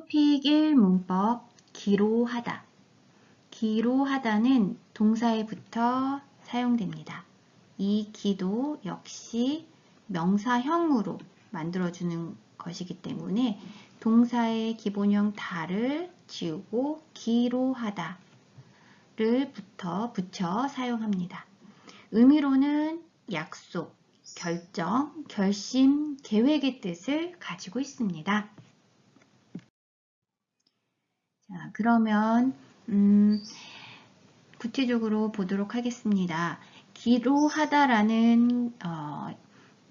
토픽 1 문법 기로하다. 기로하다는 동사에 붙어 사용됩니다. 이 기도 역시 명사형으로 만들어주는 것이기 때문에 동사의 기본형 다를 지우고 기로하다를 붙여 사용합니다. 의미로는 약속, 결정, 결심, 계획의 뜻을 가지고 있습니다. 자, 그러면 구체적으로 보도록 하겠습니다. 기로하다라는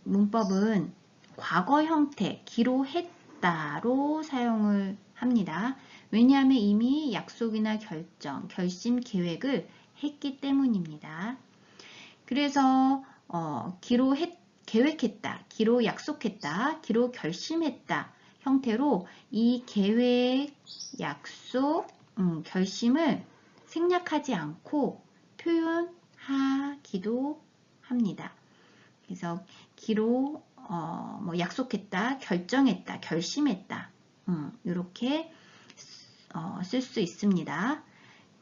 문법은 과거 형태, 기로했다로 사용을 합니다. 왜냐하면 이미 약속이나 결정, 결심, 계획을 했기 때문입니다. 그래서 계획했다, 기로 약속했다, 기로 결심했다 형태로 이 계획, 약속, 결심을 생략하지 않고 표현하기도 합니다. 그래서 기로 약속했다, 결정했다, 결심했다 이렇게 쓸 수 있습니다.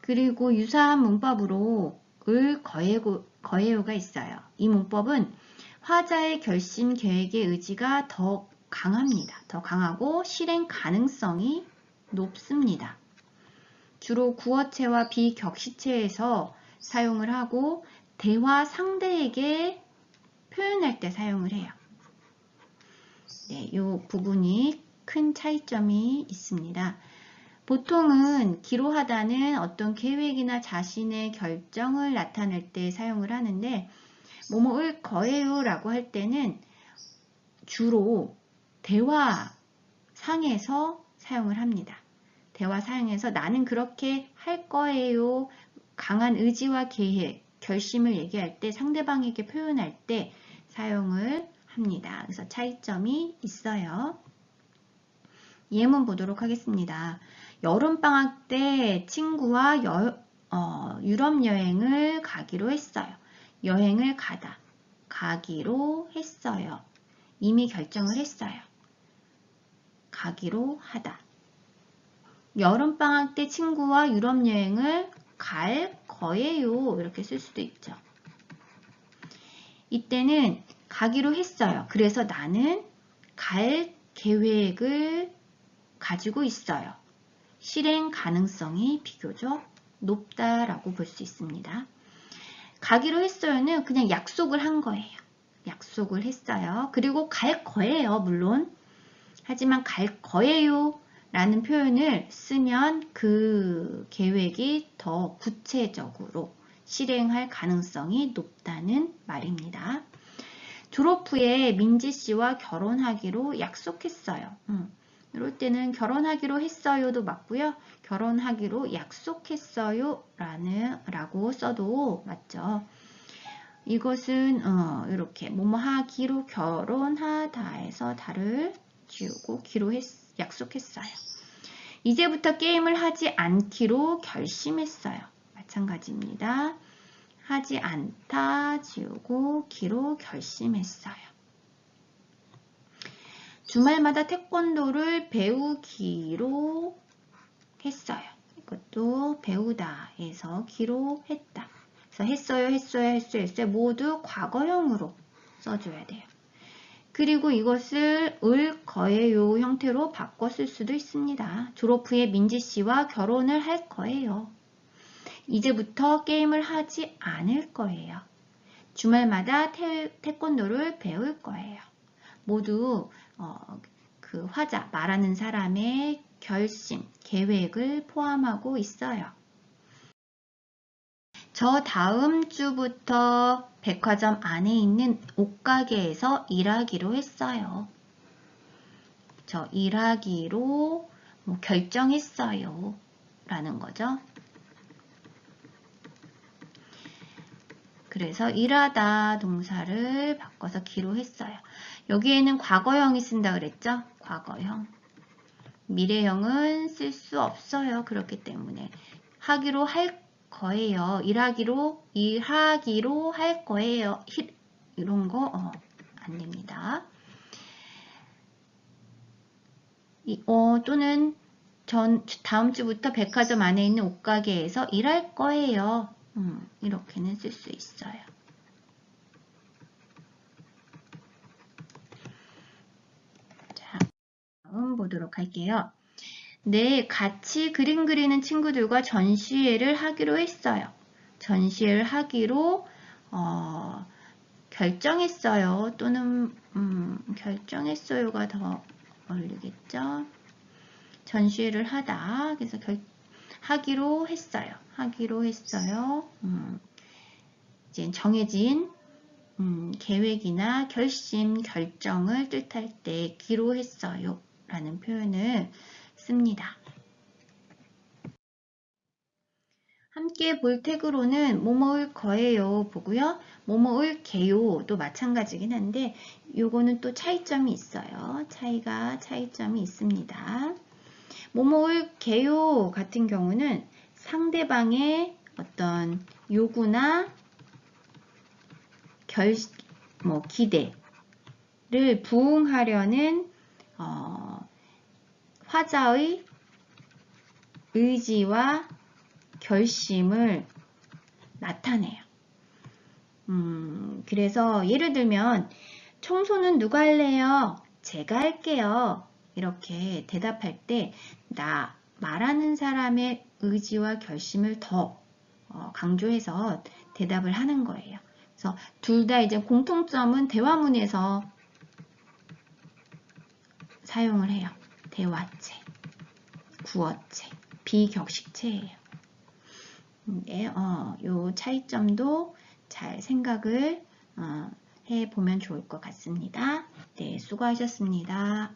그리고 유사한 문법으로 을 거해요가 있어요. 이 문법은 화자의 결심 계획의 의지가 더 강합니다. 더 강하고 실행 가능성이 높습니다. 주로 구어체와 비격시체에서 사용을 하고 대화 상대에게 표현할 때 사용을 해요. 네, 이 부분이 큰 차이점이 있습니다. 보통은 기로하다는 어떤 계획이나 자신의 결정을 나타낼 때 사용을 하는데 뭐뭐을 거해요 라고 할 때는 주로 대화상에서 사용을 합니다. 대화상에서 나는 그렇게 할 거예요. 강한 의지와 계획, 결심을 얘기할 때 상대방에게 표현할 때 사용을 합니다. 그래서 차이점이 있어요. 예문 보도록 하겠습니다. 여름방학 때 친구와 유럽 여행을 가기로 했어요. 여행을 가기로 했어요. 이미 결정을 했어요. 가기로 하다. 여름방학 때 친구와 유럽 여행을 갈 거예요. 이렇게 쓸 수도 있죠. 이때는 가기로 했어요. 그래서 나는 갈 계획을 가지고 있어요. 실행 가능성이 비교적 높다라고 볼 수 있습니다. 가기로 했어요는 그냥 약속을 한 거예요. 약속을 했어요. 그리고 갈 거예요, 물론. 하지만 갈 거예요 라는 표현을 쓰면 그 계획이 더 구체적으로 실행할 가능성이 높다는 말입니다. 졸업 후에 민지 씨와 결혼하기로 약속했어요. 이럴 때는 결혼하기로 했어요도 맞고요. 결혼하기로 약속했어요 라고 써도 맞죠. 이것은 이렇게 뭐뭐 하기로 결혼하다에서 다를 지우고 기로 약속했어요. 이제부터 게임을 하지 않기로 결심했어요. 마찬가지입니다. 하지 않다 지우고 기로 결심했어요. 주말마다 태권도를 배우기로 했어요. 이것도 배우다에서 기로 했다. 그래서 했어요 모두 과거형으로 써줘야 돼요. 그리고 이것을 을 거예요 형태로 바꿔 쓸 수도 있습니다. 졸업 후에 민지 씨와 결혼을 할 거예요. 이제부터 게임을 하지 않을 거예요. 주말마다 태권도를 배울 거예요. 모두 그 화자, 말하는 사람의 결심, 계획을 포함하고 있어요. 저 다음 주부터 백화점 안에 있는 옷가게에서 일하기로 했어요. 저 일하기로 결정했어요. 라는 거죠. 그래서 일하다 동사를 바꿔서 기로 했어요. 여기에는 과거형이 쓴다 그랬죠? 과거형. 미래형은 쓸 수 없어요. 그렇기 때문에 하기로 할 거예요. 일하기로 할 거예요. 이런 거 안 됩니다. 또는 다음 주부터 백화점 안에 있는 옷가게에서 일할 거예요. 이렇게는 쓸 수 있어요. 자, 다음 보도록 할게요. 네, 같이 그림 그리는 친구들과 전시회를 하기로 했어요. 전시회를 하기로 결정했어요. 또는 결정했어요가 더 어울리겠죠. 전시회를 하다. 그래서 하기로 했어요. 하기로 했어요. 이제 정해진 계획이나 결심, 결정을 뜻할 때 기로했어요 라는 표현을 씁니다. 함께 볼 태그로는 뭐뭐을 거예요 보고요. 뭐뭐을 게요도 마찬가지긴 한데 요거는 또 차이점이 있어요. 차이점이 있습니다. 뭐뭐을 게요 같은 경우는 상대방의 어떤 요구나 기대를 부응하려는 화자의 의지와 결심을 나타내요. 그래서 예를 들면 청소는 누가 할래요? 제가 할게요. 이렇게 대답할 때 말하는 사람의 의지와 결심을 더 강조해서 대답을 하는 거예요. 그래서 둘 다 이제 공통점은 대화문에서 사용을 해요. 대화체, 구어체, 비격식체예요. 네, 요 차이점도 잘 생각을 해보면 좋을 것 같습니다. 네, 수고하셨습니다.